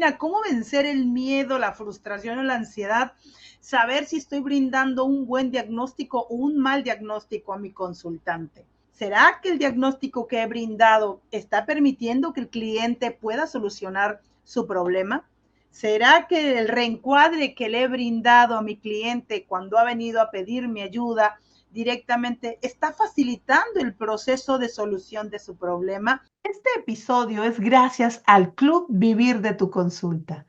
Karina, ¿cómo vencer el miedo, la frustración o la ansiedad? Saber si estoy brindando un buen diagnóstico o un mal diagnóstico a mi consultante. ¿Será que el diagnóstico que he brindado está permitiendo que el cliente pueda solucionar su problema? ¿Será que el reencuadre que le he brindado a mi cliente cuando ha venido a pedir mi ayuda directamente está facilitando el proceso de solución de su problema? Este episodio es gracias al Club Vivir de tu Consulta,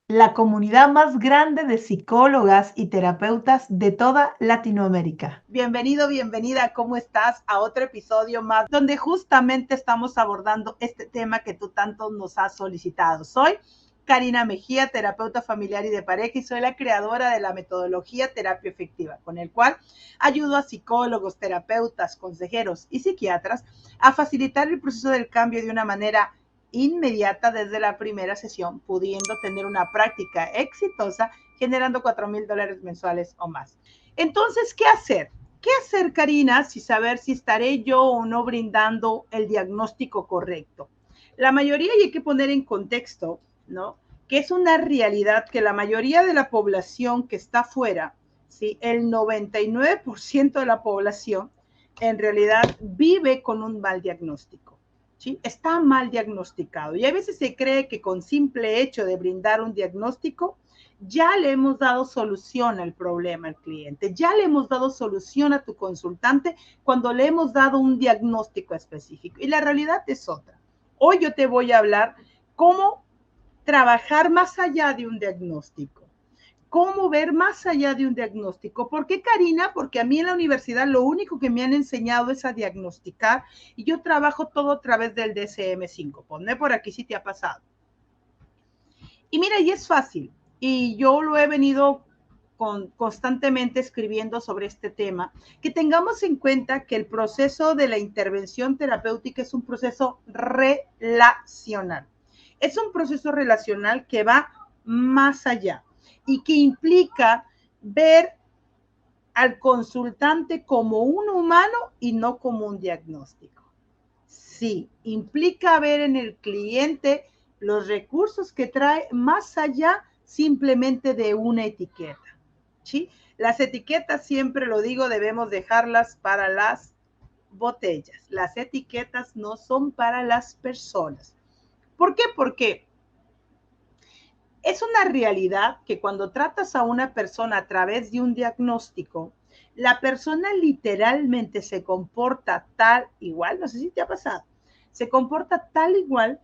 la comunidad más grande de psicólogas y terapeutas de toda Latinoamérica. Bienvenido, bienvenida, ¿cómo estás? A otro episodio más donde justamente estamos abordando este tema que tú tanto nos has solicitado. Soy Karina Mejía, terapeuta familiar y de pareja, y soy la creadora de la metodología Terapia Efectiva, con el cual ayudo a psicólogos, terapeutas, consejeros y psiquiatras a facilitar el proceso del cambio de una manera inmediata desde la primera sesión, pudiendo tener una práctica exitosa generando $4,000 mensuales o más. Entonces, ¿qué hacer? ¿Qué hacer, Karina, si saber si estaré yo o no brindando el diagnóstico correcto? La mayoría, y hay que poner en contexto, ¿no? Que es una realidad que la mayoría de la población que está fuera, ¿sí? El 99% de la población en realidad vive con un mal diagnóstico. ¿Sí? Está mal diagnosticado y a veces se cree que con simple hecho de brindar un diagnóstico ya le hemos dado solución al problema al cliente, ya le hemos dado solución a tu consultante cuando le hemos dado un diagnóstico específico. Y la realidad es otra. Hoy yo te voy a hablar cómo trabajar más allá de un diagnóstico. ¿Cómo ver más allá de un diagnóstico? ¿Por qué, Karina? Porque a mí en la universidad lo único que me han enseñado es a diagnosticar y yo trabajo todo a través del DSM-5. Ponme por aquí si te ha pasado. Y mira, y es fácil. Y yo lo he venido constantemente escribiendo sobre este tema, que tengamos en cuenta que el proceso de la intervención terapéutica es un proceso relacional. Es un proceso relacional que va más allá y que implica ver al consultante como un humano y no como un diagnóstico. Sí, implica ver en el cliente los recursos que trae más allá simplemente de una etiqueta. ¿Sí? Las etiquetas, siempre lo digo, debemos dejarlas para las botellas. Las etiquetas no son para las personas. ¿Por qué? Porque es una realidad que cuando tratas a una persona a través de un diagnóstico, la persona literalmente se comporta tal igual, no sé si te ha pasado, se comporta tal igual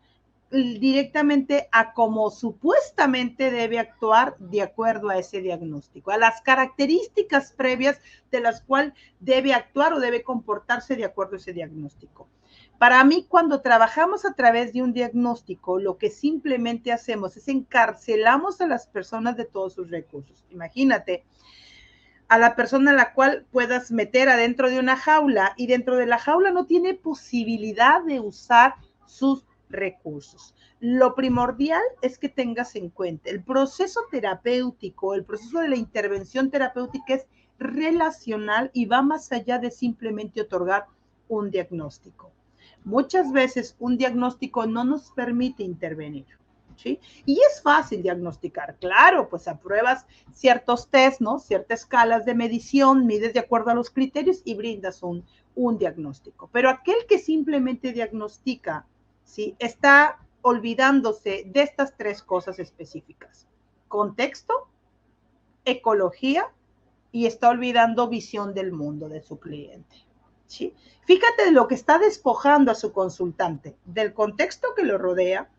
directamente a como supuestamente debe actuar de acuerdo a ese diagnóstico, a las características previas de las cuales debe actuar o debe comportarse de acuerdo a ese diagnóstico. Para mí, cuando trabajamos a través de un diagnóstico, lo que simplemente hacemos es encarcelamos a las personas de todos sus recursos. Imagínate a la persona a la cual puedas meter adentro de una jaula y dentro de la jaula no tiene posibilidad de usar sus recursos. Lo primordial es que tengas en cuenta el proceso terapéutico, el proceso de la intervención terapéutica es relacional y va más allá de simplemente otorgar un diagnóstico. Muchas veces un diagnóstico no nos permite intervenir. ¿Sí? Y es fácil diagnosticar, claro, pues apruebas ciertos test, ¿no? Ciertas escalas de medición, mides de acuerdo a los criterios y brindas un diagnóstico. Pero aquel que simplemente diagnostica, ¿sí? Está olvidándose de estas tres cosas específicas. Contexto, ecología y está olvidando visión del mundo de su cliente. ¿Sí? Fíjate de lo que está despojando a su consultante, del contexto que lo rodea,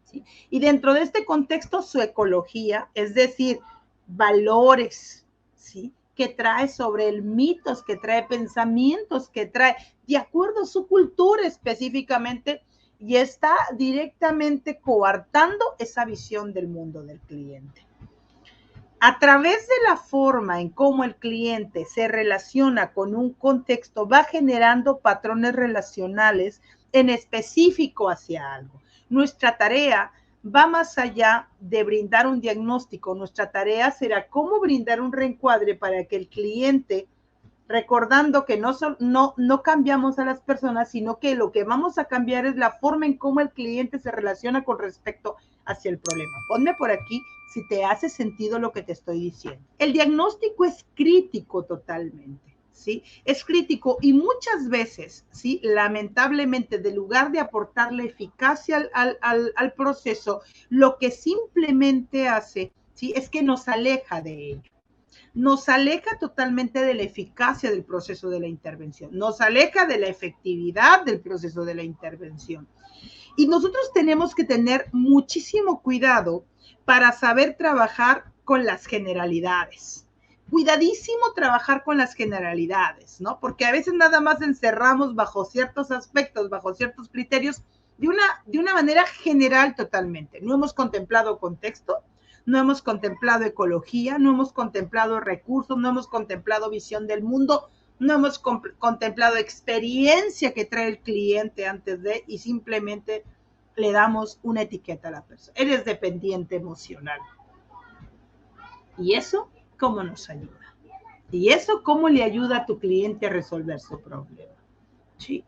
¿sí? Y dentro de este contexto, su ecología, es decir, valores, ¿sí? Que trae sobre el mitos, que trae pensamientos, que trae de acuerdo a su cultura específicamente, y está directamente coartando esa visión del mundo del cliente. A través de la forma en cómo el cliente se relaciona con un contexto, va generando patrones relacionales en específico hacia algo. Nuestra tarea va más allá de brindar un diagnóstico. Nuestra tarea será cómo brindar un reencuadre para que el cliente recordando que no cambiamos a las personas, sino que lo que vamos a cambiar es la forma en cómo el cliente se relaciona con respecto hacia el problema. Ponme por aquí si te hace sentido lo que te estoy diciendo. El diagnóstico es crítico totalmente, ¿sí? Es crítico y muchas veces, ¿sí? Lamentablemente, de lugar de aportarle eficacia al proceso, lo que simplemente hace, ¿sí? Es que nos aleja de ello. Nos aleja totalmente de la eficacia del proceso de la intervención, nos aleja de la efectividad del proceso de la intervención. Y nosotros tenemos que tener muchísimo cuidado para saber trabajar con las generalidades. Cuidadísimo trabajar con las generalidades, ¿no? Porque a veces nada más encerramos bajo ciertos aspectos, bajo ciertos criterios, de una manera general totalmente. No hemos contemplado contexto, no hemos contemplado ecología, no hemos contemplado recursos, no hemos contemplado visión del mundo, no hemos contemplado experiencia que trae el cliente antes de, y simplemente le damos una etiqueta a la persona. Eres dependiente emocional. ¿Y eso cómo nos ayuda? ¿Y eso cómo le ayuda a tu cliente a resolver su problema? Sí.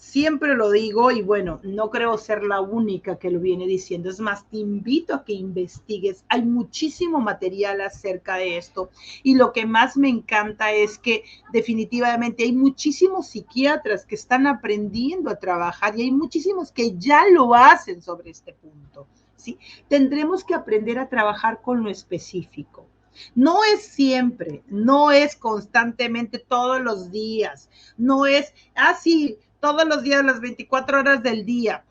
Siempre lo digo y bueno, no creo ser la única que lo viene diciendo. Es más, te invito a que investigues. Hay muchísimo material acerca de esto y lo que más me encanta es que definitivamente hay muchísimos psiquiatras que están aprendiendo a trabajar y hay muchísimos que ya lo hacen sobre este punto, ¿sí? Tendremos que aprender a trabajar con lo específico. No es siempre, no es constantemente todos los días, no es así todos los días, las 24 horas del día.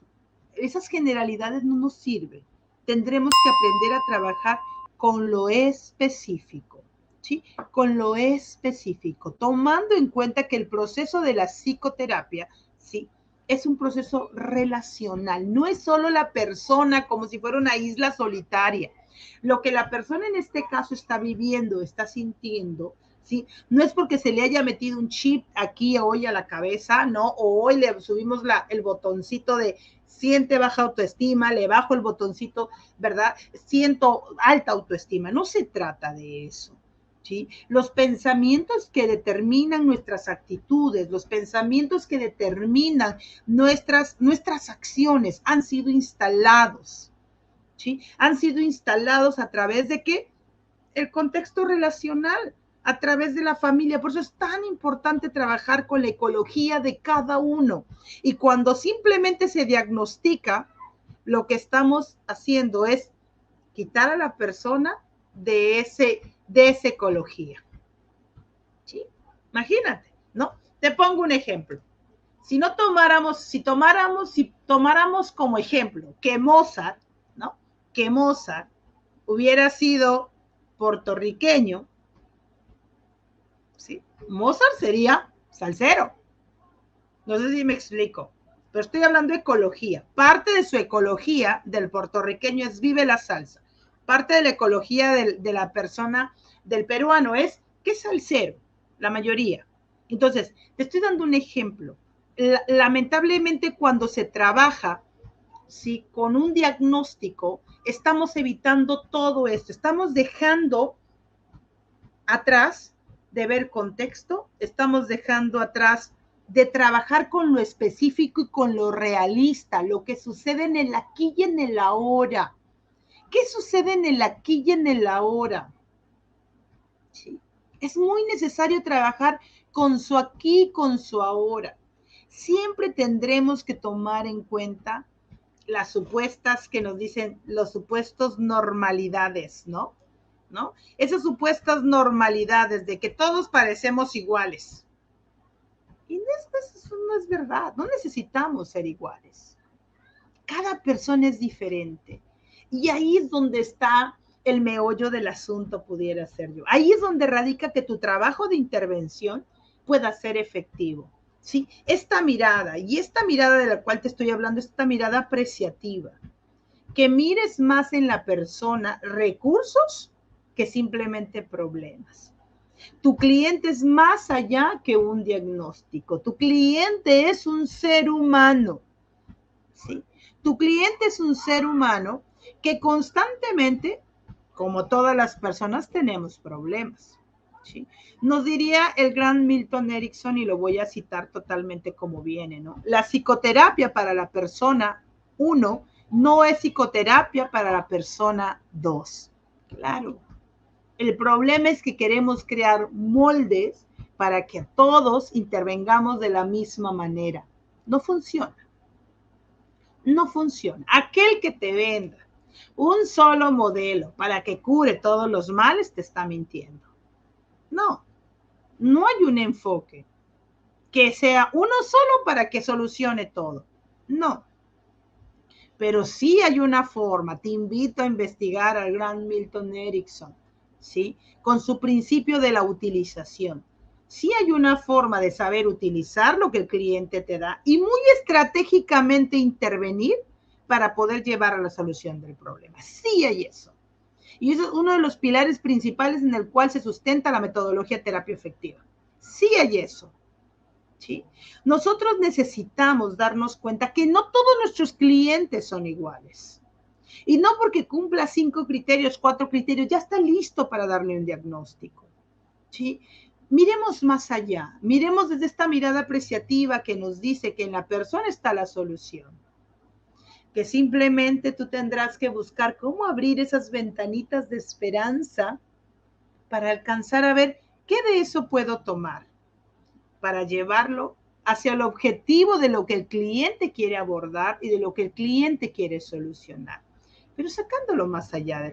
Esas generalidades no nos sirven. Tendremos que aprender a trabajar con lo específico, ¿sí? Con lo específico, tomando en cuenta que el proceso de la psicoterapia, ¿sí? Es un proceso relacional, no es solo la persona como si fuera una isla solitaria. Lo que la persona en este caso está viviendo, está sintiendo, ¿sí? No es porque se le haya metido un chip aquí hoy a la cabeza, ¿no? O hoy le subimos el botoncito de siente baja autoestima, le bajo el botoncito, ¿verdad? Siento alta autoestima. No se trata de eso. ¿Sí? Los pensamientos que determinan nuestras actitudes, los pensamientos que determinan nuestras acciones han sido instalados, ¿sí? Han sido instalados a través de ¿qué? El contexto relacional, a través de la familia. Por eso es tan importante trabajar con la ecología de cada uno. Y cuando simplemente se diagnostica, lo que estamos haciendo es quitar a la persona de esa ecología. ¿Sí? Imagínate, ¿no? Te pongo un ejemplo. Si tomáramos como ejemplo que Mozart, ¿no? Que Mozart hubiera sido puertorriqueño, ¿sí? Mozart sería salsero. No sé si me explico, pero estoy hablando de ecología. Parte de su ecología del puertorriqueño es vive la salsa. Parte de la ecología de la persona, del peruano, es que es salsero, la mayoría. Entonces, te estoy dando un ejemplo. Lamentablemente, cuando se trabaja, ¿sí? Con un diagnóstico, estamos evitando todo esto. Estamos dejando atrás de ver contexto, estamos dejando atrás de trabajar con lo específico y con lo realista, lo que sucede en el aquí y en el ahora. ¿Qué sucede en el aquí y en el ahora? ¿Sí? Es muy necesario trabajar con su aquí y con su ahora. Siempre tendremos que tomar en cuenta las supuestas que nos dicen, los supuestos normalidades, ¿no? ¿No? Esas supuestas normalidades de que todos parecemos iguales. Y eso no es verdad, no necesitamos ser iguales. Cada persona es diferente. Y ahí es donde está el meollo del asunto, pudiera ser yo. Ahí es donde radica que tu trabajo de intervención pueda ser efectivo. ¿Sí? Esta mirada de la cual te estoy hablando, esta mirada apreciativa, que mires más en la persona recursos que simplemente problemas. Tu cliente es más allá que un diagnóstico. Tu cliente es un ser humano. ¿Sí? Tu cliente es un ser humano que constantemente, como todas las personas, tenemos problemas. ¿sí? Nos diría el gran Milton Erickson, y lo voy a citar totalmente como viene, ¿no? La psicoterapia para la persona 1 no es psicoterapia para la persona 2. Claro. El problema es que queremos crear moldes para que todos intervengamos de la misma manera. No funciona. No funciona. Aquel que te venda un solo modelo para que cure todos los males te está mintiendo. No, no hay un enfoque que sea uno solo para que solucione todo. No. Pero sí hay una forma, te invito a investigar al gran Milton Erickson, ¿sí? Con su principio de la utilización. Sí hay una forma de saber utilizar lo que el cliente te da y muy estratégicamente intervenir para poder llevar a la solución del problema. Sí hay eso. Y eso es uno de los pilares principales en el cual se sustenta la metodología terapia efectiva. Sí hay eso. ¿Sí? Nosotros necesitamos darnos cuenta que no todos nuestros clientes son iguales. Y no porque cumpla 5 criterios, 4 criterios, ya está listo para darle un diagnóstico. ¿Sí? Miremos más allá, miremos desde esta mirada apreciativa que nos dice que en la persona está la solución. Que simplemente tú tendrás que buscar cómo abrir esas ventanitas de esperanza para alcanzar a ver qué de eso puedo tomar para llevarlo hacia el objetivo de lo que el cliente quiere abordar y de lo que el cliente quiere solucionar. Pero sacándolo más allá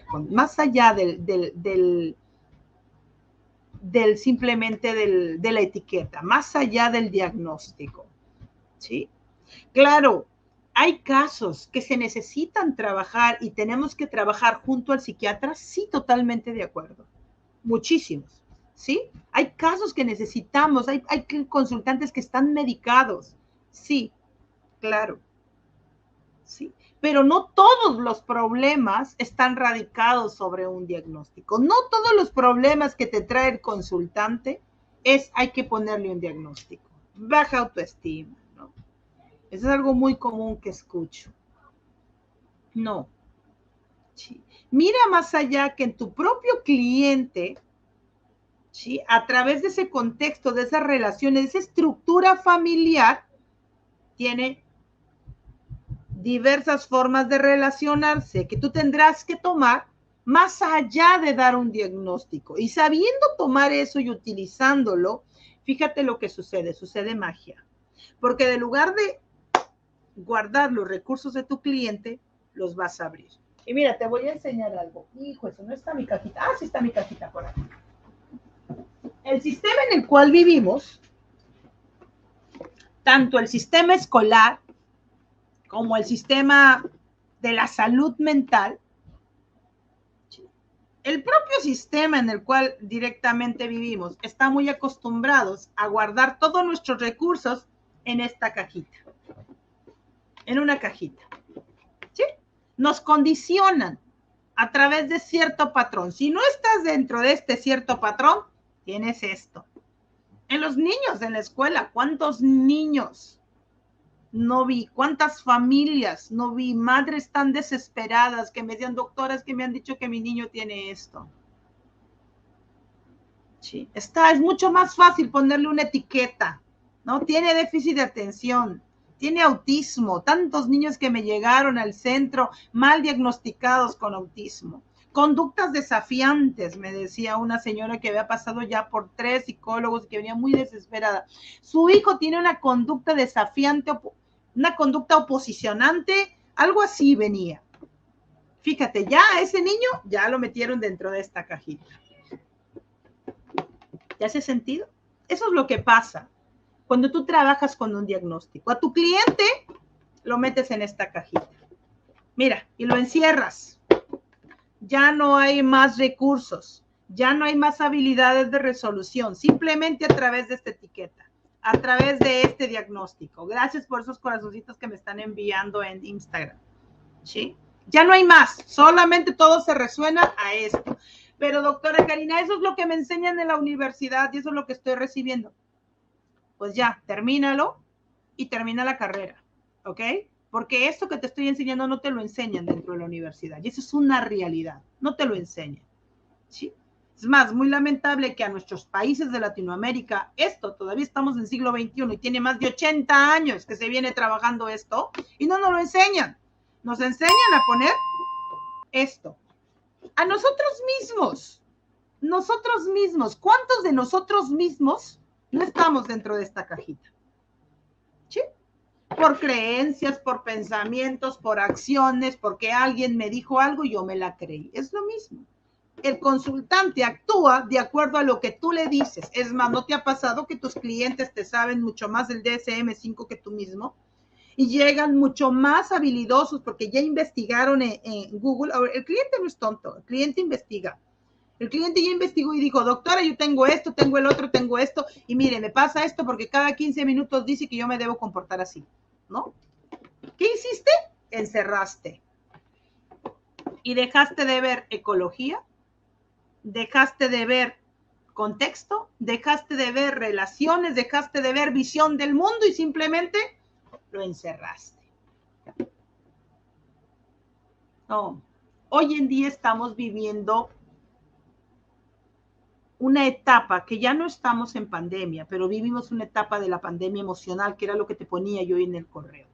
del simplemente de la etiqueta, más allá del diagnóstico. ¿Sí? Claro, hay casos que se necesitan trabajar y tenemos que trabajar junto al psiquiatra, sí, totalmente de acuerdo. Muchísimos. ¿Sí? Hay casos que necesitamos, hay consultantes que están medicados, sí, claro, sí, pero no todos los problemas están radicados sobre un diagnóstico, no todos los problemas que te trae el consultante hay que ponerle un diagnóstico, baja autoestima, ¿no? Eso es algo muy común que escucho. No, sí. Mira más allá que en tu propio cliente, ¿sí? A través de ese contexto, de esas relaciones, de esa estructura familiar, tiene diversas formas de relacionarse que tú tendrás que tomar más allá de dar un diagnóstico. Y sabiendo tomar eso y utilizándolo, fíjate lo que sucede magia. Porque en lugar de guardar los recursos de tu cliente, los vas a abrir. Y mira, te voy a enseñar algo. Hijo, eso no está mi cajita. Ah, sí está mi cajita por aquí. El sistema en el cual vivimos, tanto el sistema escolar como el sistema de la salud mental, el propio sistema en el cual directamente vivimos, está muy acostumbrados a guardar todos nuestros recursos en esta cajita, en una cajita. ¿Sí? Nos condicionan a través de cierto patrón. Si no estás dentro de este cierto patrón, tienes esto. En los niños, en la escuela, ¿cuántos niños no vi? ¿Cuántas familias no vi? Madres tan desesperadas que me decían, doctoras, que me han dicho que mi niño tiene esto. Sí, es mucho más fácil ponerle una etiqueta, ¿no? Tiene déficit de atención, tiene autismo, tantos niños que me llegaron al centro mal diagnosticados con autismo. Conductas desafiantes, me decía una señora que había pasado ya por 3 psicólogos y que venía muy desesperada. Su hijo tiene una conducta desafiante, una conducta oposicionante, algo así venía. Fíjate, ya a ese niño ya lo metieron dentro de esta cajita. ¿Te hace sentido? Eso es lo que pasa cuando tú trabajas con un diagnóstico. A tu cliente lo metes en esta cajita. Mira, y lo encierras. Ya no hay más recursos, ya no hay más habilidades de resolución, simplemente a través de esta etiqueta, a través de este diagnóstico. Gracias por esos corazoncitos que me están enviando en Instagram. ¿Sí? Ya no hay más, solamente todo se resuena a esto. Pero doctora Karina, eso es lo que me enseñan en la universidad y eso es lo que estoy recibiendo. Pues ya, termínalo y termina la carrera, ¿ok? Porque esto que te estoy enseñando no te lo enseñan dentro de la universidad y eso es una realidad, no te lo enseñan, ¿sí? Es más, muy lamentable que a nuestros países de Latinoamérica, esto todavía estamos en el siglo XXI y tiene más de 80 años que se viene trabajando esto y no nos lo enseñan. Nos enseñan a poner esto. A nosotros mismos. Nosotros mismos. ¿Cuántos de nosotros mismos no estamos dentro de esta cajita? ¿Sí? Por creencias, por pensamientos, por acciones, porque alguien me dijo algo y yo me la creí. Es lo mismo. El consultante actúa de acuerdo a lo que tú le dices. Es más, ¿no te ha pasado que tus clientes te saben mucho más del DSM-5 que tú mismo? Y llegan mucho más habilidosos porque ya investigaron en Google. Ahora, el cliente no es tonto, el cliente investiga. El cliente ya investigó y dijo, doctora, yo tengo esto, tengo el otro, tengo esto, y mire, me pasa esto porque cada 15 minutos dice que yo me debo comportar así, ¿no? ¿Qué hiciste? Encerraste. Y dejaste de ver ecología, dejaste de ver contexto, dejaste de ver relaciones, dejaste de ver visión del mundo y simplemente lo encerraste. No. Hoy en día estamos viviendo una etapa que ya no estamos en pandemia, pero vivimos una etapa de la pandemia emocional, que era lo que te ponía yo en el correo.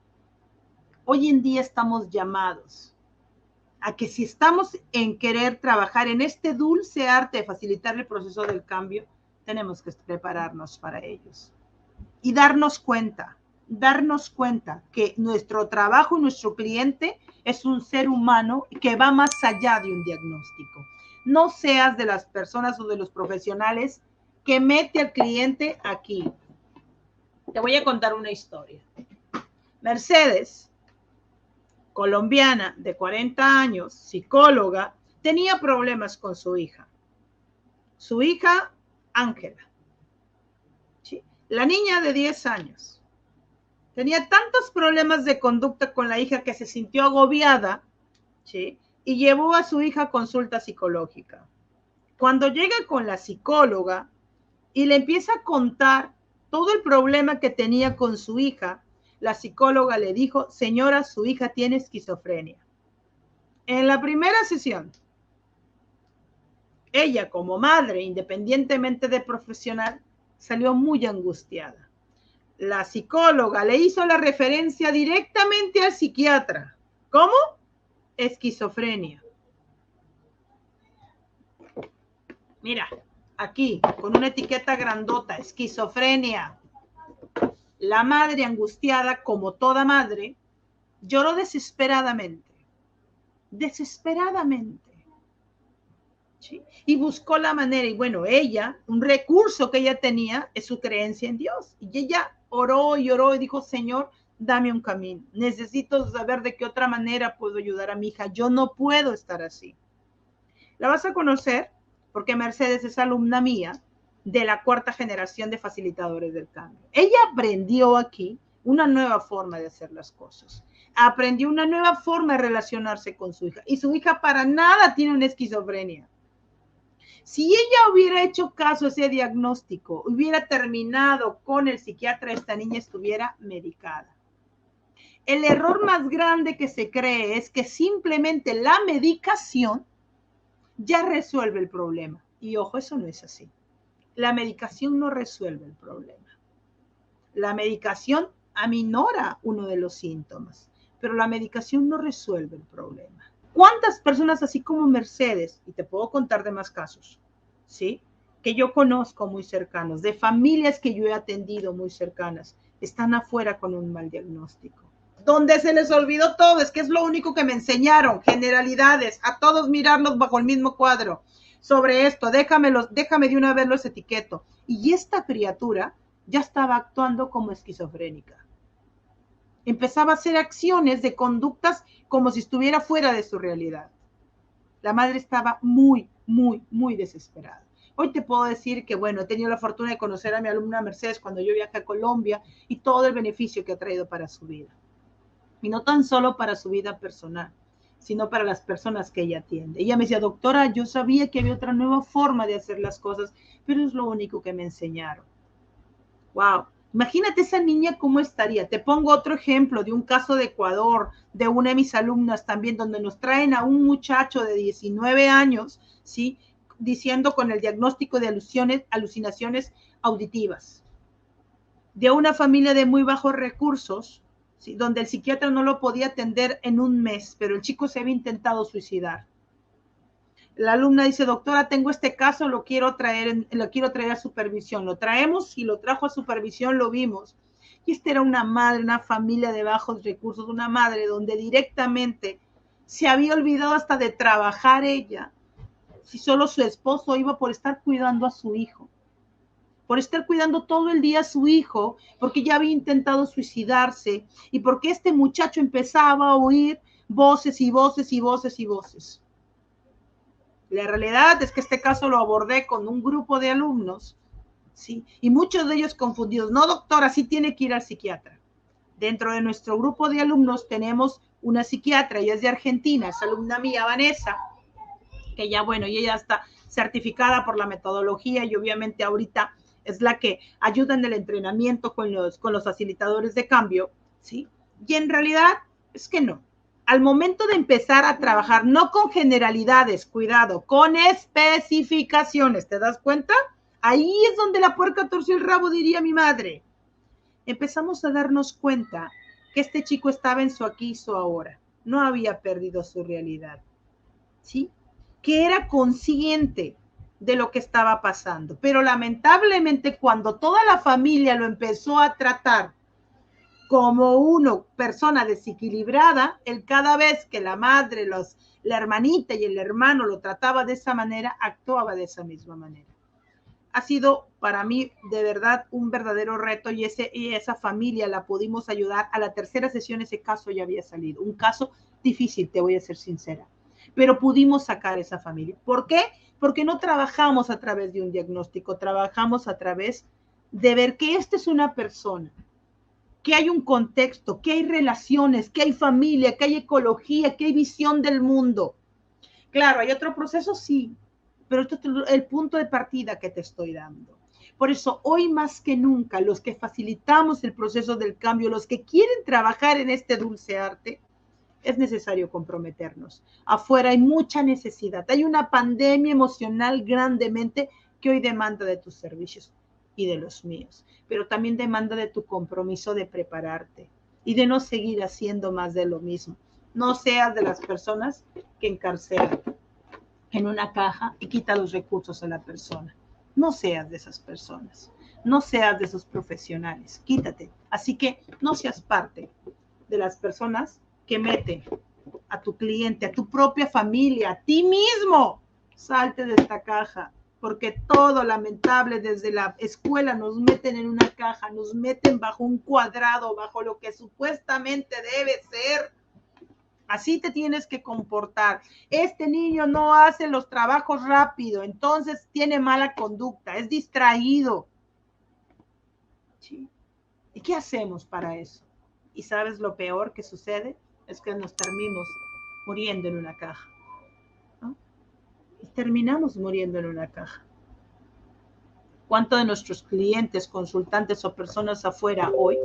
Hoy en día estamos llamados a que si estamos en querer trabajar en este dulce arte de facilitar el proceso del cambio, tenemos que prepararnos para ellos y darnos cuenta que nuestro trabajo y nuestro cliente es un ser humano que va más allá de un diagnóstico. No seas de las personas o de los profesionales que mete al cliente aquí. Te voy a contar una historia. Mercedes, colombiana de 40 años, psicóloga, tenía problemas con su hija. Su hija, Ángela. ¿Sí? La niña de 10 años. Tenía tantos problemas de conducta con la hija que se sintió agobiada, ¿sí? Y llevó a su hija a consulta psicológica. Cuando llega con la psicóloga y le empieza a contar todo el problema que tenía con su hija, la psicóloga le dijo, señora, su hija tiene esquizofrenia. En la primera sesión, ella como madre, independientemente de profesional, salió muy angustiada. La psicóloga le hizo la referencia directamente al psiquiatra. ¿Cómo? Esquizofrenia. Mira, aquí, con una etiqueta grandota, esquizofrenia. La madre, angustiada, como toda madre, lloró desesperadamente. Desesperadamente. ¿Sí? Y buscó la manera, y bueno, ella, un recurso que ella tenía es su creencia en Dios. Y ella oró y oró y dijo, Señor, dame un camino. Necesito saber de qué otra manera puedo ayudar a mi hija. Yo no puedo estar así. La vas a conocer porque Mercedes es alumna mía de la 4ª generación de facilitadores del cambio. Ella aprendió aquí una nueva forma de hacer las cosas. Aprendió una nueva forma de relacionarse con su hija. Y su hija para nada tiene una esquizofrenia. Si ella hubiera hecho caso a ese diagnóstico, hubiera terminado con el psiquiatra, esta niña estuviera medicada. El error más grande que se cree es que simplemente la medicación ya resuelve el problema. Y ojo, eso no es así. La medicación no resuelve el problema. La medicación aminora uno de los síntomas, pero la medicación no resuelve el problema. ¿Cuántas personas así como Mercedes, y te puedo contar de más casos, ¿sí? Que yo conozco muy cercanos, de familias que yo he atendido muy cercanas, están afuera con un mal diagnóstico? Donde se les olvidó todo, es que es lo único que me enseñaron, generalidades, a todos mirarlos bajo el mismo cuadro. Sobre esto, déjame de una vez los etiqueto. Y esta criatura ya estaba actuando como esquizofrénica. Empezaba a hacer acciones de conductas como si estuviera fuera de su realidad. La madre estaba muy, muy, muy desesperada. Hoy te puedo decir que, bueno, he tenido la fortuna de conocer a mi alumna Mercedes cuando yo viajé a Colombia y todo el beneficio que ha traído para su vida. Y no tan solo para su vida personal, sino para las personas que ella atiende. Ella me decía, doctora, yo sabía que había otra nueva forma de hacer las cosas, pero es lo único que me enseñaron. Wow. Imagínate esa niña cómo estaría. Te pongo otro ejemplo de un caso de Ecuador, de una de mis alumnas también, donde nos traen a un muchacho de 19 años, ¿sí? diciendo con el diagnóstico de alucinaciones auditivas. De una familia de muy bajos recursos, ¿sí?, donde el psiquiatra no lo podía atender en un mes, pero el chico se había intentado suicidar. La alumna dice, doctora, tengo este caso, lo quiero traer a supervisión. Lo traemos y lo trajo a supervisión, lo vimos. Y esta era una madre, una familia de bajos recursos, una madre donde directamente se había olvidado hasta de trabajar ella, si solo su esposo iba por estar cuidando a su hijo, por estar cuidando todo el día a su hijo, porque ya había intentado suicidarse y porque este muchacho empezaba a oír voces y voces y voces y voces. La realidad es que este caso lo abordé con un grupo de alumnos, ¿sí?, y muchos de ellos confundidos. No, doctora, sí tiene que ir al psiquiatra. Dentro de nuestro grupo de alumnos tenemos una psiquiatra, ella es de Argentina, es alumna mía, Vanessa, que ya, bueno, y ella está certificada por la metodología y obviamente ahorita es la que ayuda en el entrenamiento con los facilitadores de cambio, ¿sí? Y en realidad es que no. Al momento de empezar a trabajar, no con generalidades, cuidado, con especificaciones, ¿te das cuenta? Ahí es donde la puerca torció el rabo, diría mi madre. Empezamos a darnos cuenta que este chico estaba en su aquí y su ahora. No había perdido su realidad, ¿sí? Que era consciente de lo que estaba pasando. Pero lamentablemente cuando toda la familia lo empezó a tratar como una persona desequilibrada, él cada vez que la madre, la hermanita y el hermano lo trataba de esa manera, actuaba de esa misma manera. Ha sido para mí de verdad un verdadero reto y esa familia la pudimos ayudar. A la tercera sesión ese caso ya había salido. Un caso difícil, te voy a ser sincera. Pero pudimos sacar esa familia. ¿Por qué? Porque no trabajamos a través de un diagnóstico, trabajamos a través de ver que esta es una persona, que hay un contexto, que hay relaciones, que hay familia, que hay ecología, que hay visión del mundo. Claro, ¿hay otro proceso? Sí, pero esto es el punto de partida que te estoy dando. Por eso, hoy más que nunca, los que facilitamos el proceso del cambio, los que quieren trabajar en este dulce arte, es necesario comprometernos. Afuera hay mucha necesidad, hay una pandemia emocional grandemente que hoy demanda de tus servicios y de los míos, pero también demanda de tu compromiso de prepararte y de no seguir haciendo más de lo mismo. No seas de las personas que encarcelan en una caja y quita los recursos a la persona. No seas de esas personas, no seas de esos profesionales, quítate. Así que no seas parte de las personas que meten a tu cliente, a tu propia familia, a ti mismo. Salte de esta caja, porque todo lamentable desde la escuela nos meten en una caja, nos meten bajo un cuadrado, bajo lo que supuestamente debe ser. Así te tienes que comportar. Este niño no hace los trabajos rápido, entonces tiene mala conducta, es distraído. ¿Sí? ¿Y qué hacemos para eso? ¿Y sabes lo peor que sucede? Es que nos terminamos muriendo en una caja, ¿no? Y terminamos muriendo en una caja. ¿Cuántos de nuestros clientes, consultantes o personas afuera hoy,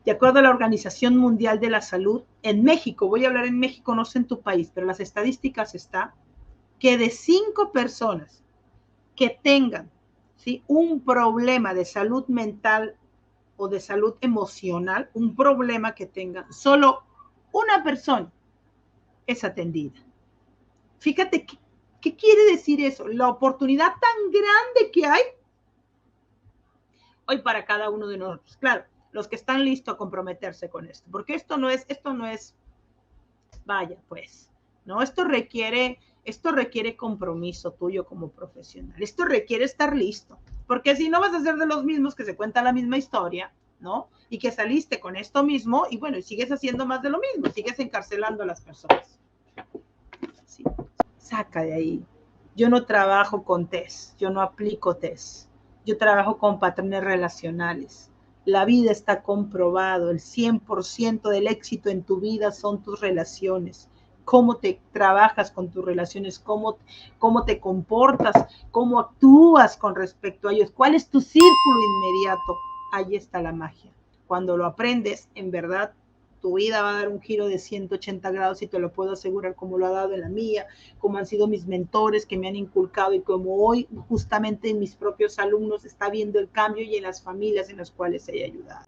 de acuerdo a la Organización Mundial de la Salud, en México, voy a hablar en México, no sé en tu país, pero las estadísticas están que de 5 personas que tengan, ¿sí?, un problema de salud mental o de salud emocional, un problema que tengan, solo una persona es atendida. Fíjate qué quiere decir eso, la oportunidad tan grande que hay hoy para cada uno de nosotros. Claro, los que están listos a comprometerse con esto, porque esto no es, vaya, pues, ¿no? Esto requiere compromiso tuyo como profesional, esto requiere estar listo, porque si no vas a ser de los mismos que se cuenta la misma historia, ¿no? Y que saliste con esto mismo y bueno, y sigues haciendo más de lo mismo, sigues encarcelando a las personas. Sí. Saca de ahí. Yo no trabajo con test, yo no aplico test, yo trabajo con patrones relacionales. La vida está comprobado, el 100% del éxito en tu vida son tus relaciones. Cómo te trabajas con tus relaciones, cómo te comportas, cómo actúas con respecto a ellos, cuál es tu círculo inmediato. Ahí está la magia. Cuando lo aprendes, en verdad, tu vida va a dar un giro de 180 grados y te lo puedo asegurar, como lo ha dado en la mía, como han sido mis mentores que me han inculcado y como hoy justamente en mis propios alumnos está viendo el cambio y en las familias en las cuales he ayudado.